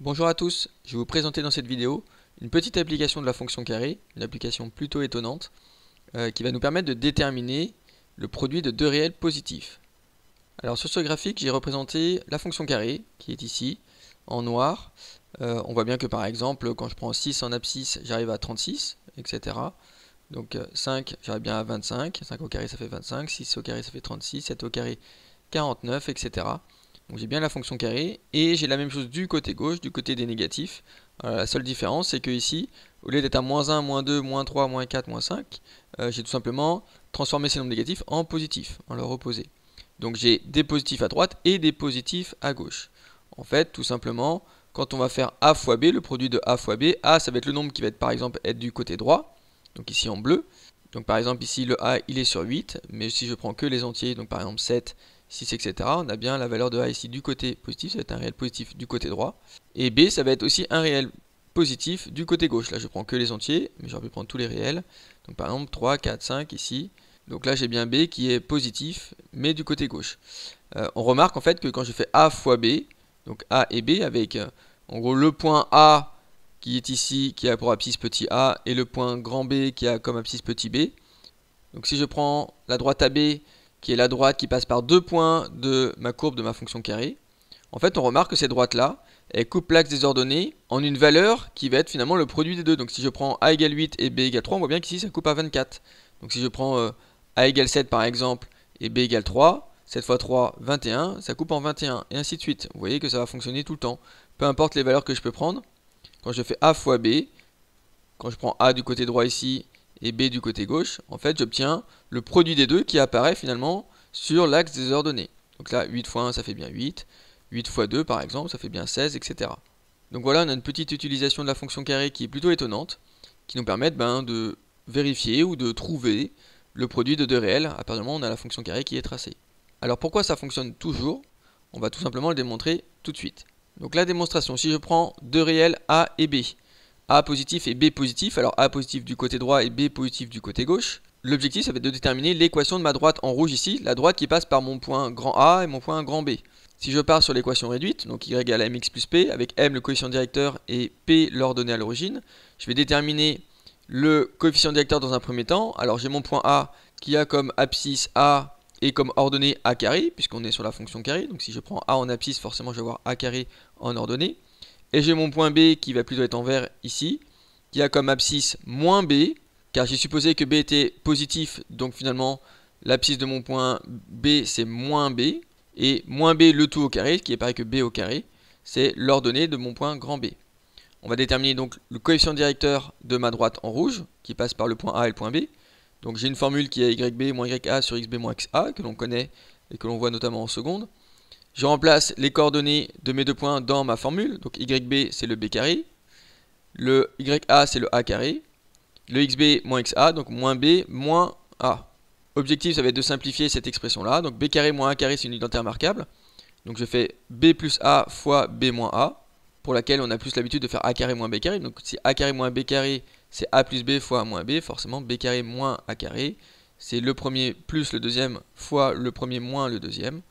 Bonjour à tous, je vais vous présenter dans cette vidéo une petite application de la fonction carré, une application plutôt étonnante, qui va nous permettre de déterminer le produit de deux réels positifs. Alors sur ce graphique, j'ai représenté la fonction carré, qui est ici, en noir. On voit bien que par exemple, quand je prends 6 en abscisse, j'arrive à 36, etc. Donc 5, j'arrive bien à 25, 5 au carré ça fait 25, 6 au carré ça fait 36, 7 au carré 49, etc. Donc j'ai bien la fonction carré et j'ai la même chose du côté gauche, du côté des négatifs. La seule différence c'est que ici, au lieu d'être à -1, -2, -3, -4, -5, j'ai tout simplement transformé ces nombres négatifs en positifs, en leur opposé. Donc j'ai des positifs à droite et des positifs à gauche. En fait, tout simplement, quand on va faire A fois B, le produit de A fois B, A ça va être le nombre qui va être par exemple être du côté droit, donc ici en bleu. Donc par exemple ici le A il est sur 8, mais si je prends que les entiers, donc par exemple 7, 6, etc., on a bien la valeur de A ici du côté positif, ça va être un réel positif du côté droit. Et B, ça va être aussi un réel positif du côté gauche. Là, je prends que les entiers, mais j'aurais pu prendre tous les réels. Donc par exemple 3, 4, 5 ici. Donc là, j'ai bien B qui est positif, mais du côté gauche. On remarque en fait que quand je fais A fois B, donc A et B, avec en gros le point A qui est ici, qui a pour abscisse petit a, et le point grand B qui a comme abscisse petit b. Donc si je prends la droite AB, qui est la droite qui passe par deux points de ma courbe de ma fonction carré, en fait on remarque que ces droites-là, elles coupent l'axe des ordonnées en une valeur qui va être finalement le produit des deux. Donc si je prends A égale 8 et B égale 3, on voit bien qu'ici ça coupe à 24. Donc si je prends A égale 7 par exemple, et B égale 3, 7 fois 3, 21, ça coupe en 21, et ainsi de suite. Vous voyez que ça va fonctionner tout le temps. Peu importe les valeurs que je peux prendre, quand je fais A fois B, quand je prends A du côté droit ici, et B du côté gauche, en fait j'obtiens le produit des deux qui apparaît finalement sur l'axe des ordonnées. Donc là 8 fois 1 ça fait bien 8, 8 fois 2 par exemple ça fait bien 16, etc. Donc voilà, on a une petite utilisation de la fonction carré qui est plutôt étonnante, qui nous permet de vérifier ou de trouver le produit de deux réels à partir du moment où on a la fonction carré qui est tracée. Alors pourquoi ça fonctionne toujours? On va tout simplement le démontrer tout de suite. Donc la démonstration, si je prends deux réels A et B, A positif et B positif, alors A positif du côté droit et B positif du côté gauche. L'objectif, ça va être de déterminer l'équation de ma droite en rouge ici, la droite qui passe par mon point grand A et mon point grand B. Si je pars sur l'équation réduite, donc y égale à mx plus p, avec m le coefficient directeur et p l'ordonnée à l'origine, je vais déterminer le coefficient directeur dans un premier temps. Alors j'ai mon point A qui a comme abscisse A et comme ordonnée A carré, puisqu'on est sur la fonction carré, donc si je prends A en abscisse, forcément je vais avoir A carré en ordonnée. Et j'ai mon point B qui va plutôt être en vert ici, qui a comme abscisse moins B, car j'ai supposé que B était positif, donc finalement l'abscisse de mon point B c'est moins B, et moins B le tout au carré, qui est pareil que B au carré, c'est l'ordonnée de mon point grand B. On va déterminer donc le coefficient directeur de ma droite en rouge, qui passe par le point A et le point B. Donc j'ai une formule qui est YB moins YA sur XB moins XA, que l'on connaît et que l'on voit notamment en seconde. Je remplace les coordonnées de mes deux points dans ma formule. Donc YB c'est le B carré, le YA c'est le A carré, le XB moins XA, donc moins B moins A. Objectif ça va être de simplifier cette expression là. Donc B carré moins A carré c'est une unité remarquable. Donc je fais B plus A fois B moins A, pour laquelle on a plus l'habitude de faire A carré moins B carré. Donc si A carré moins B carré c'est A plus B fois A moins B, forcément B carré moins A carré, c'est le premier plus le deuxième fois le premier moins le deuxième.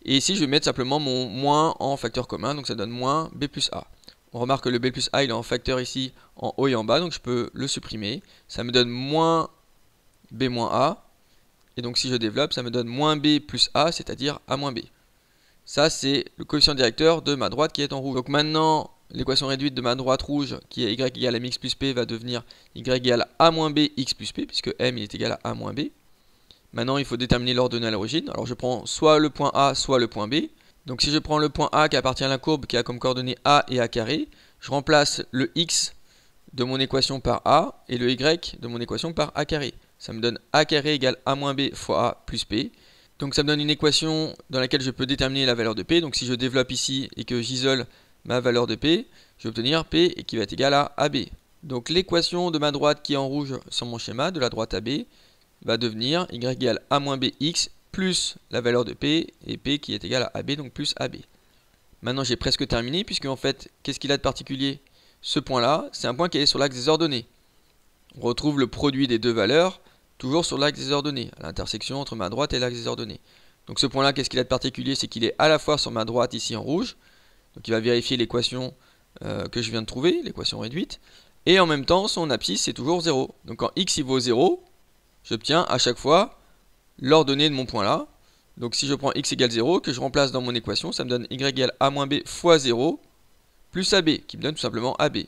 Et ici, je vais mettre simplement mon moins en facteur commun, donc ça donne moins B plus A. On remarque que le B plus A, il est en facteur ici, en haut et en bas, donc je peux le supprimer. Ça me donne moins B moins A. Et donc si je développe, ça me donne moins B plus A, c'est-à-dire A moins B. Ça, c'est le coefficient directeur de ma droite qui est en rouge. Donc maintenant, l'équation réduite de ma droite rouge, qui est y égale à mx plus p, va devenir y égale à A moins B x plus p, puisque m il est égal à A moins B. Maintenant, il faut déterminer l'ordonnée à l'origine. Alors, je prends soit le point A, soit le point B. Donc, si je prends le point A qui appartient à la courbe qui a comme coordonnées A et A carré, je remplace le x de mon équation par A et le y de mon équation par A carré. Ça me donne A carré égale A moins B fois A plus P. Donc, ça me donne une équation dans laquelle je peux déterminer la valeur de P. Donc, si je développe ici et que j'isole ma valeur de P, je vais obtenir P qui va être égal à AB. Donc, l'équation de ma droite qui est en rouge sur mon schéma, de la droite AB, va devenir y égale a moins bx plus la valeur de p, et p qui est égal à ab, donc plus ab. Maintenant j'ai presque terminé, puisque en fait, qu'est-ce qu'il a de particulier? Ce point-là, c'est un point qui est sur l'axe des ordonnées. On retrouve le produit des deux valeurs, toujours sur l'axe des ordonnées, à l'intersection entre ma droite et l'axe des ordonnées. Donc ce point-là, qu'est-ce qu'il a de particulier? C'est qu'il est à la fois sur ma droite ici en rouge, donc il va vérifier l'équation que je viens de trouver, l'équation réduite, et en même temps son abscisse c'est toujours 0. Donc quand x il vaut 0, j'obtiens à chaque fois l'ordonnée de mon point là. Donc si je prends x égale 0, que je remplace dans mon équation, ça me donne y égale a moins b fois 0, plus ab, qui me donne tout simplement ab.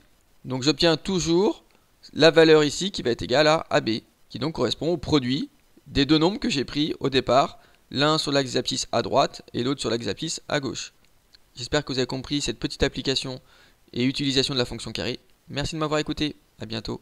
Donc j'obtiens toujours la valeur ici qui va être égale à ab, qui donc correspond au produit des deux nombres que j'ai pris au départ, l'un sur l'axe des abscisses à droite et l'autre sur l'axe des abscisses à gauche. J'espère que vous avez compris cette petite application et utilisation de la fonction carré. Merci de m'avoir écouté, à bientôt.